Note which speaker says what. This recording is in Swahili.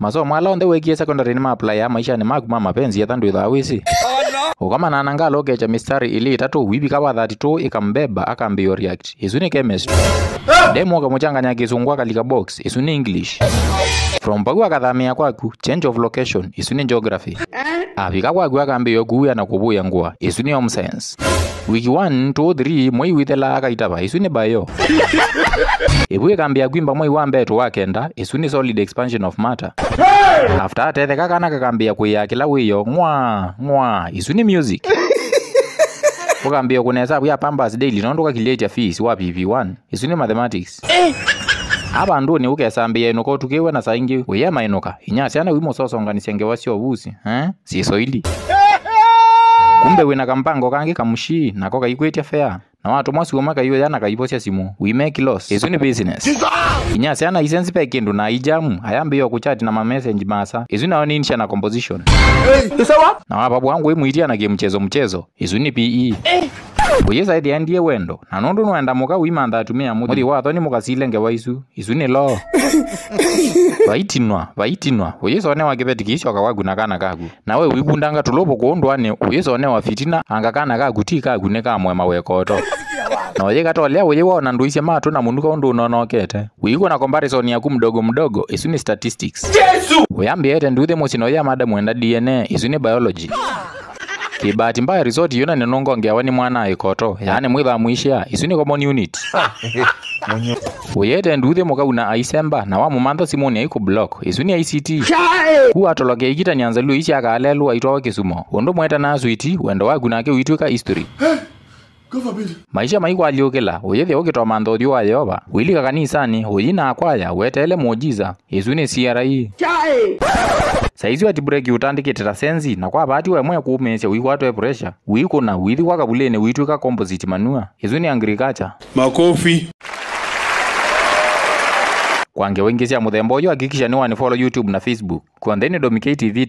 Speaker 1: masomo ala onde wekie secondary ni apply ya maisha ni maguma mapenzi ya thandu ithawisi ukama na nanga loke cha mistari ili tatu wibika wa 32 ikambeba akambio react isuni chemistry demo kamuchanganya kizungwa kalika box isuni English from bagwa kadhamia kwaku change of location isuni geography afika kwaku akambio kuya na kubuya ngwa isuni home science wiki 1 2 3 moi withela akaitaba isuni bio ebuye kambia kwimba moi wambeto wakenda isuni solid expansion of matter after atete kakana kakambia kuya kila wiyo ngwa isuni music ukambia kunesa kuya Pambas daily nondoka kilete fees wa PP1 isuni mathematics abantu ni ukesambia ino ko tukiwe na saingi uyema inoka inyasi ana wimo sosonganisenge wasio busi si soili kumbe wina kampango kangi kamushi nako kaikwetia fair na watu mwasi umaka hiyo yana kaiposia simu we make loss isuni business inyasi ana isensi pekindu na ijamu ayambiyo kuchati na message masa isuni aonisha na composition
Speaker 2: sawa
Speaker 1: na wababu wangu imuitia na game mchezo isuni PE Oye saidi andie wendo na nondu nwenda muka wimanda atumia muthi watho ni mukasilenge waisu isuni lo vaitinwa oye sone wakipetikisho kawaguna kana kagu nawe wikundanga tulopo kuondwane oye sone wafitina angakana kagu ti kagu ne kamwe mawekoto na oye katolea oye wona nduise matu na munduka undu unonokete wiko na comparison yaku mdogo isuni statistics oyambie ete nduthe musino ya mada mwenda DNA isuni biology kibati mbaya resort yona nenongo ngewani mwana ikoto yani mwitha muishia isuni common unit oyete nduthe muka una aisemba na wa mumantho simoni aiko block isuni ICT kuwa toloke ikita nyanza lu ishi akalelu aitwa Kisumo ondo mweta na suiti wendo wagu nake uitwika history maisha maiko aliokela oyethe okitwa mantho thio ayoba wilika kanisani oyina akwaya wetele mujiza isuni CRE saizi wati break utandikitira senzi na kwa bahati wemwe kuumesha wikwatwe pressure wiko na withi kwa kabulene witwika composite manure isuni agriculture
Speaker 2: makofi
Speaker 1: kwange wengi cia muthembo yo hakikisha ni wani follow YouTube na Facebook kwa ndeni Domike TV